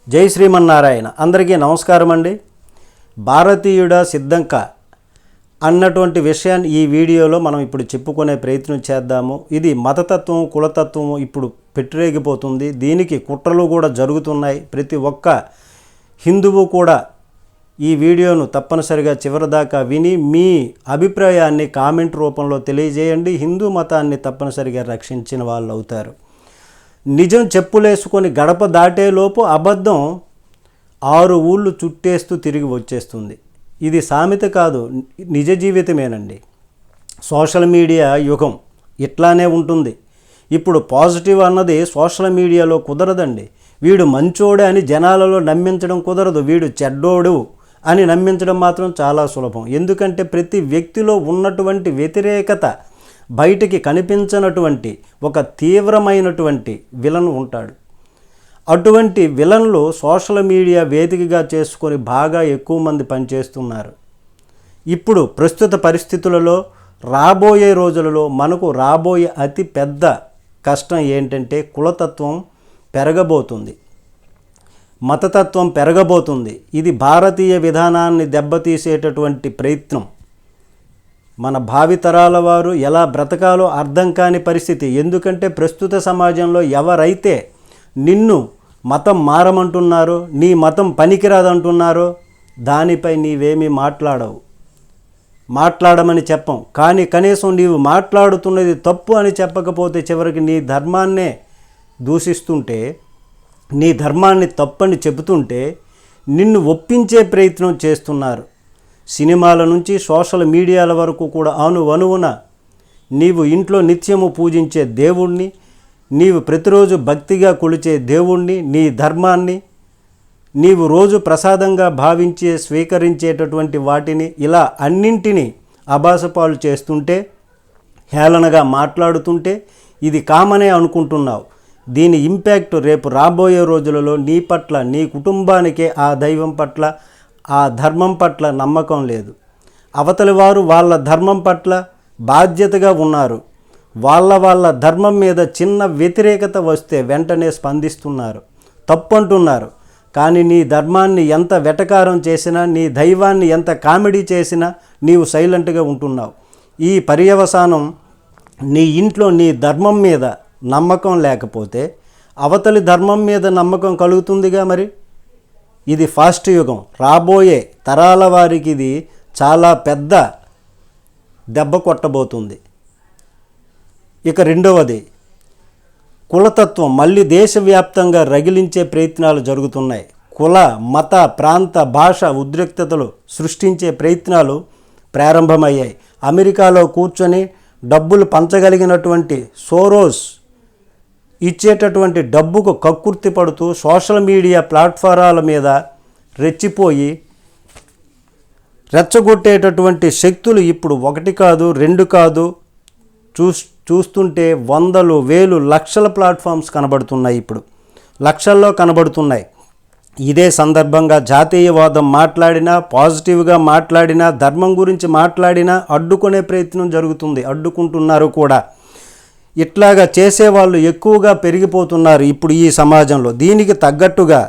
జై శ్రీమన్నారాయణ. అందరికీ నమస్కారం అండి. భారతీయుడా సిద్ధంక అన్నటువంటి విషయాన్ని ఈ వీడియోలో మనం ఇప్పుడు చెప్పుకునే ప్రయత్నం చేద్దాము. ఇది మతతత్వం, కులతత్వం ఇప్పుడు పెట్టిరేగిపోతుంది. దీనికి కుట్రలు కూడా జరుగుతున్నాయి. ప్రతి ఒక్క హిందువు కూడా ఈ వీడియోను తప్పనిసరిగా చివరిదాకా విని మీ అభిప్రాయాన్ని కామెంట్ రూపంలో తెలియజేయండి. హిందూ మతాన్ని తప్పనిసరిగా రక్షించిన వాళ్ళు అవుతారు. నిజం చెప్పులేసుకొని గడప దాటేలోపు అబద్ధం 6 ఊళ్ళు చుట్టేస్తూ తిరిగి వచ్చేస్తుంది. ఇది సామెత కాదు, నిజ జీవితమేనండి. సోషల్ మీడియా యుగం ఇట్లానే ఉంటుంది. ఇప్పుడు పాజిటివ్ అన్నది సోషల్ మీడియాలో కుదరదండి. వీడు మంచోడే అని జనాలలో నమ్మించడం కుదరదు, వీడు చెడ్డోడు అని నమ్మించడం మాత్రం చాలా సులభం. ఎందుకంటే ప్రతి వ్యక్తిలో ఉన్నటువంటి వ్యతిరేకత బయటికి కనిపించనటువంటి ఒక తీవ్రమైనటువంటి విలన్ ఉంటాడు. అటువంటి విలన్లు సోషల్ మీడియా వేదికగా చేసుకొని బాగా ఎక్కువ మంది పనిచేస్తున్నారు. ఇప్పుడు ప్రస్తుత పరిస్థితులలో రాబోయే రోజులలో మనకు రాబోయే అతి పెద్ద కష్టం ఏంటంటే కులతత్వం పెరగబోతుంది, మతతత్వం పెరగబోతుంది. ఇది భారతీయ విధానాన్ని దెబ్బతీసేటటువంటి ప్రయత్నం. మన భావితరాల వారు ఎలా బ్రతకాలో అర్థం కాని పరిస్థితి. ఎందుకంటే ప్రస్తుత సమాజంలో ఎవరైతే నిన్ను మతం మారమంటున్నారో, నీ మతం పనికిరాదంటున్నారో దానిపై నీవేమీ మాట్లాడమని చెప్పం. కానీ కనీసం నీవు మాట్లాడుతున్నది తప్పు అని చెప్పకపోతే చివరికి నీ ధర్మాన్నే దూషిస్తుంటే, నీ ధర్మాన్ని తప్పని చెబుతుంటే నిన్ను ఒప్పించే ప్రయత్నం చేస్తున్నారు. సినిమాల నుంచి సోషల్ మీడియాల వరకు కూడా అణువణువున నీవు ఇంట్లో నిత్యము పూజించే దేవుణ్ణి, నీవు ప్రతిరోజు భక్తిగా కొలిచే దేవుణ్ణి, నీ ధర్మాన్ని నీవు రోజు ప్రసాదంగా భావించే స్వీకరించేటటువంటి వాటిని ఇలా అన్నింటినీ అబాసపాలు చేస్తుంటే, హేళనగా మాట్లాడుతుంటే ఇది కామనే అనుకుంటున్నావు. దీని ఇంపాక్ట్ రేపు రాబోయే రోజులలో నీ పట్ల, నీ కుటుంబానికే ఆ దైవం పట్ల, ఆ ధర్మం పట్ల నమ్మకం లేదు. అవతలి వారు వాళ్ళ ధర్మం పట్ల బాధ్యతగా ఉన్నారు. వాళ్ళ ధర్మం మీద చిన్న వ్యతిరేకత వస్తే వెంటనే స్పందిస్తున్నారు, తప్పంటున్నారు. కానీ నీ ధర్మాన్ని ఎంత వెటకారం చేసినా, నీ దైవాన్ని ఎంత కామెడీ చేసినా నీవు సైలెంట్గా ఉంటున్నావు. ఈ పర్యవసానం నీ ఇంట్లో నీ ధర్మం మీద నమ్మకం లేకపోతే అవతలి ధర్మం మీద నమ్మకం కలుగుతుందిగా. మరి ఇది ఫాస్ట్ యుగం. రాబోయే తరాల వారికి ఇది చాలా పెద్ద దెబ్బ కొట్టబోతుంది. ఇక రెండవది కులతత్వం మళ్ళీ దేశవ్యాప్తంగా రగిలించే ప్రయత్నాలు జరుగుతున్నాయి. కుల, మత, ప్రాంత, భాష ఉద్రిక్తతలు సృష్టించే ప్రయత్నాలు ప్రారంభమయ్యాయి. అమెరికాలో కూర్చొని డబ్బులు పంచగలిగినటువంటి సోరోస్ ఇచ్చేటటువంటి డబ్బుకు కక్కుర్తి పడుతూ సోషల్ మీడియా ప్లాట్ఫారాల మీద రెచ్చగొట్టేటటువంటి శక్తులు ఇప్పుడు 1 కాదు 2 కాదు, చూస్తుంటే 100, 1000, లక్షల ప్లాట్ఫామ్స్ కనబడుతున్నాయి. ఇప్పుడు లక్షల్లో కనబడుతున్నాయి. ఇదే సందర్భంగా జాతీయవాదం మాట్లాడినా, పాజిటివ్గా మాట్లాడినా, ధర్మం గురించి మాట్లాడినా అడ్డుకునే ప్రయత్నం జరుగుతుంది, అడ్డుకుంటున్నారు కూడా. ఇట్లాగా చేసేవాళ్ళు ఎక్కువగా పెరిగిపోతున్నారు ఇప్పుడు ఈ సమాజంలో. దీనికి తగ్గట్టుగా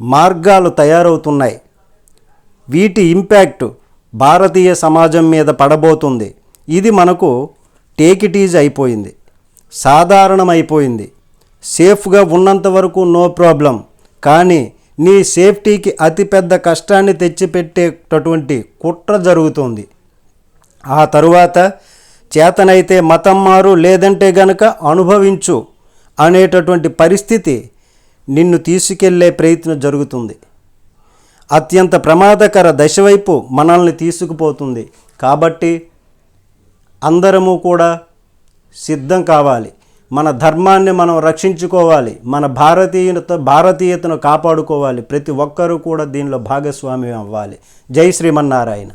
మార్గాలు తయారవుతున్నాయి. వీటి ఇంపాక్ట్ భారతీయ సమాజం మీద పడబోతుంది. ఇది మనకు టేక్ ఇట్ ఈజ్ అయిపోయింది, సాధారణమైపోయింది. సేఫ్గా ఉన్నంత వరకు నో ప్రాబ్లం. కానీ నీ సేఫ్టీకి అతిపెద్ద కష్టాన్ని తెచ్చిపెట్టేటటువంటి కుట్ర జరుగుతుంది. ఆ తరువాత చేతనైతే మతం మారు, లేదంటే గనక అనుభవించు అనేటటువంటి పరిస్థితి నిన్ను తీసుకెళ్లే ప్రయత్నం జరుగుతుంది. అత్యంత ప్రమాదకర దశ వైపు మనల్ని తీసుకుపోతుంది. కాబట్టి అందరము కూడా సిద్ధం కావాలి. మన ధర్మాన్ని మనం రక్షించుకోవాలి, మన భారతీయతను కాపాడుకోవాలి. ప్రతి ఒక్కరూ కూడా దీనిలో భాగస్వామ్యం అవ్వాలి. జై శ్రీమన్నారాయణ.